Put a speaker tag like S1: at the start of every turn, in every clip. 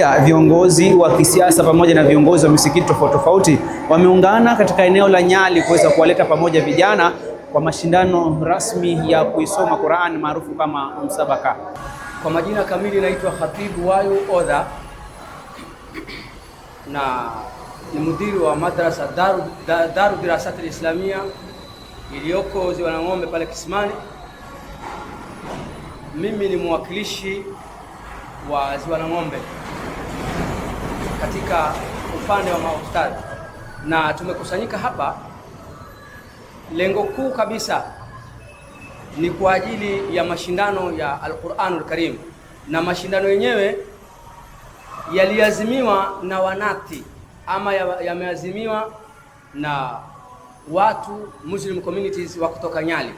S1: Viongozi wa kisiasa pamoja na viongozi wa misikiti tofauti tofauti wameungana katika eneo la Nyali kuweza kuwaleta pamoja vijana kwa mashindano rasmi ya kuisoma Qur'an maarufu kama msabaka.
S2: Kwa majina kamili naitwa Khatibu Wayu Odha na ni mudiri wa madrasa Daru Dirasat al-Islamia iliyoko Ziwa Ng'ombe pale Kisimani. Mimi ni mwakilishi wa Ziwa Ng'ombe katika upande wa maustadhi, na tumekusanyika hapa, lengo kuu kabisa ni kwa ajili ya mashindano ya Al-Qur'anul Karim, na mashindano yenyewe yaliazimiwa na wanati ama yameazimiwa na watu Muslim communities wa kutoka Nyali.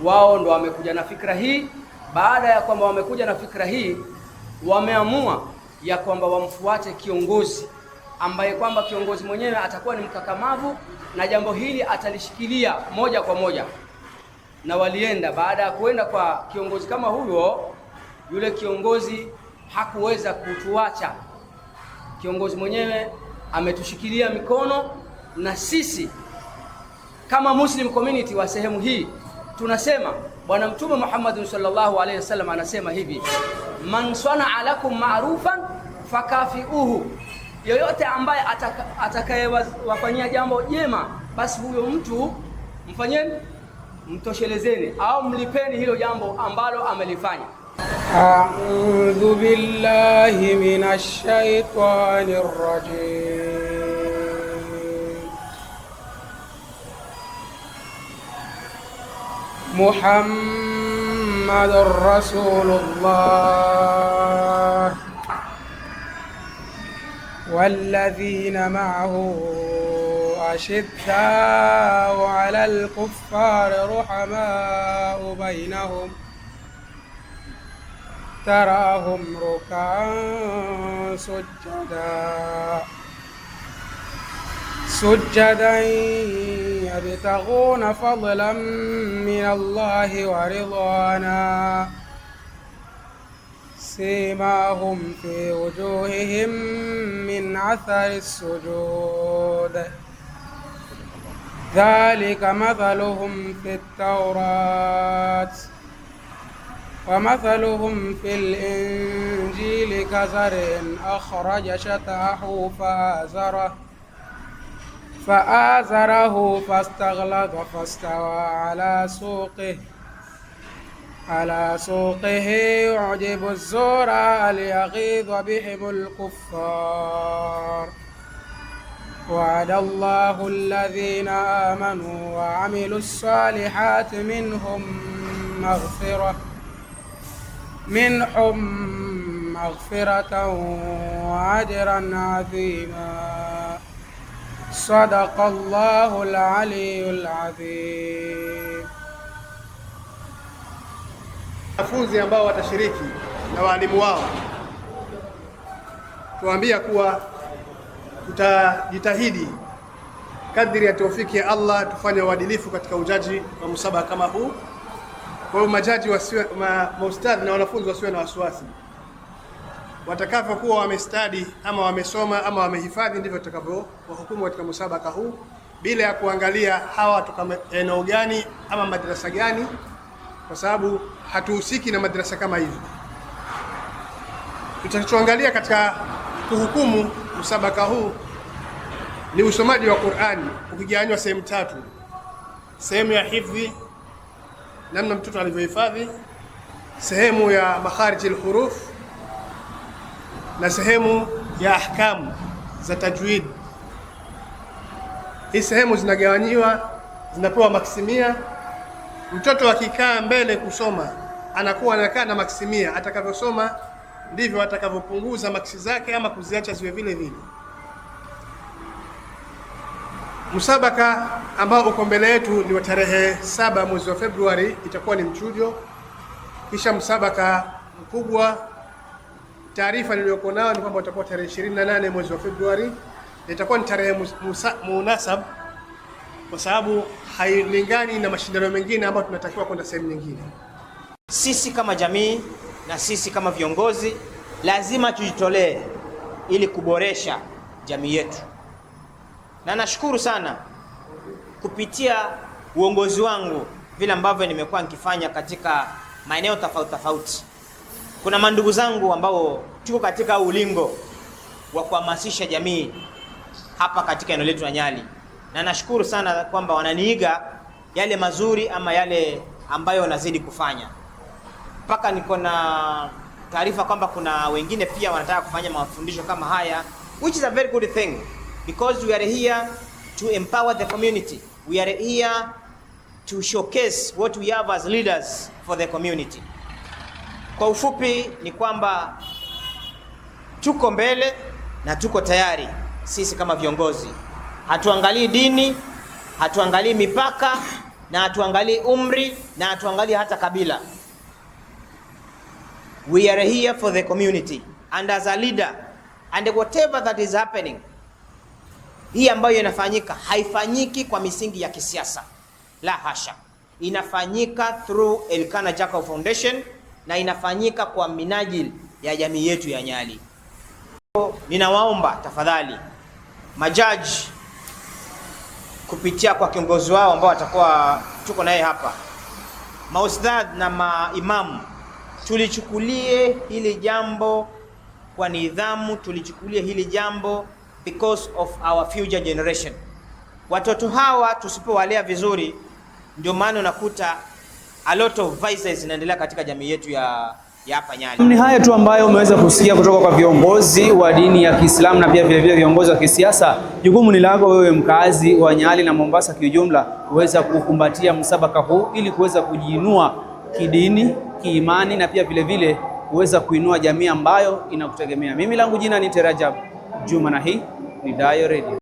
S2: Wao ndo wamekuja na fikra hii. Baada ya kwamba wamekuja na fikra hii, wameamua ya kwamba wamfuate kiongozi ambaye kwamba kiongozi mwenyewe atakuwa ni mkakamavu na jambo hili atalishikilia moja kwa moja. Na walienda, baada ya kuenda kwa kiongozi kama huyo, yule kiongozi hakuweza kutuacha. Kiongozi mwenyewe ametushikilia mikono, na sisi kama Muslim community wa sehemu hii tunasema Bwana Mtume Muhammad sallallahu alaihi wasallam anasema hivi: man sana'a lakum ma'rufan fakafiuhu, yoyote ambaye atakayewafanyia jambo jema, basi huyo mtu mfanyeni, mtoshelezeni au mlipeni hilo jambo ambalo amelifanya.
S3: A'udhu billahi minash shaitanir rajim. Muhammadur Rasulullah walladhina ma'ahu ashidda'u 'alal kuffari ruhama'u bainahum tarahum ruk'an sujjadan yabtaghuna fadlan min Allahi wa ridwana simahum fi wujuhihim min athari sujud dhalika mathaluhum fit tawrat ومثلهم في الإنجيل كزرع أخرج شطأه فآزره فاستغلظ فاستوى على سوقه يعجب الزراع ليغيظ بهم الكفار وعد الله الذين آمنوا وعملوا الصالحات منهم مغفرة وأجرا عظيما. صدق الله العلي العظيم.
S4: Wanafunzi ambao watashiriki na walimu wao, tuambia kuwa tutajitahidi kadri ya taufiki ya Allah tufanye uadilifu katika ujaji wa msabaka kama huu. Kwa hiyo majaji wasiwe maustadhi na wanafunzi wasiwe na wasiwasi. Watakavyokuwa wamestadi ama wamesoma ama wamehifadhi, ndivyo tutakavyo wahukumu katika msabaka huu, bila ya kuangalia hawa kutoka eneo gani ama madrasa gani, kwa sababu hatuhusiki na madrasa kama hizo. Tutachoangalia katika kuhukumu msabaka huu ni usomaji wa Qur'ani ukigawanywa sehemu tatu: sehemu ya hifdhi, namna mtoto alivyohifadhi, sehemu ya makharij al-huruf, na sehemu ya ahkamu za tajwid. Hii sehemu zinagawanywa, zinapewa maksimia. Mtoto akikaa mbele kusoma anakuwa anakaa na maksimia, atakavyosoma ndivyo atakavyopunguza maksi zake ama kuziacha ziwe vile vile. Msabaka ambao uko mbele yetu ni wa tarehe 7 mwezi wa Februari, itakuwa ni mchujo. Kisha msabaka mkubwa, taarifa niliyokuwa nayo ni kwamba utakuwa tarehe 28 mwezi wa Februari. Itakuwa ni tarehe munasab kwa sababu hailingani na mashindano mengine ambayo tunatakiwa kwenda sehemu nyingine.
S5: Sisi kama jamii na sisi kama viongozi lazima tujitolee ili kuboresha jamii yetu. Na nashukuru sana kupitia uongozi wangu vile ambavyo nimekuwa nikifanya katika maeneo tofauti tofauti. Kuna mandugu zangu ambao tuko katika ulingo wa kuhamasisha jamii hapa katika eneo letu la Nyali, na nashukuru sana kwamba wananiiga yale mazuri ama yale ambayo nazidi kufanya. Mpaka niko na taarifa kwamba kuna wengine pia wanataka kufanya mafundisho kama haya, which is a very good thing because we are here to empower the community. We are here to showcase what we have as leaders for the community. Kwa ufupi ni kwamba tuko mbele na tuko tayari sisi kama viongozi. Hatuangalii dini, hatuangalii mipaka, na hatuangalii umri, na hatuangalii hata kabila. We are here for the community and as a leader, and whatever that is happening, hii ambayo inafanyika haifanyiki kwa misingi ya kisiasa, la hasha. Inafanyika through Elkanah Jackal Foundation na inafanyika kwa minajili ya jamii yetu ya Nyali. Ninawaomba tafadhali majaji kupitia kwa kiongozi wao ambao watakuwa tuko naye hapa, maustadh na maimamu, tulichukulie hili jambo kwa nidhamu, tulichukulie hili jambo because of our future generation. Watoto hawa tusipowalea vizuri, ndio maana unakuta a lot of vices zinaendelea katika jamii yetu ya hapa Nyali.
S1: Ni haya tu ambayo umeweza kusikia kutoka kwa viongozi wa dini ya Kiislamu na pia vile viongozi wa kisiasa. Jukumu ni lako wewe mkazi wa Nyali na Mombasa kiujumla kuweza kukumbatia msabaka huu ili kuweza kujiinua kidini, kiimani na pia vile vile kuweza kuinua jamii ambayo inakutegemea. Mimi langu jina ni Terajab Juma na hii ni Dayo Radio.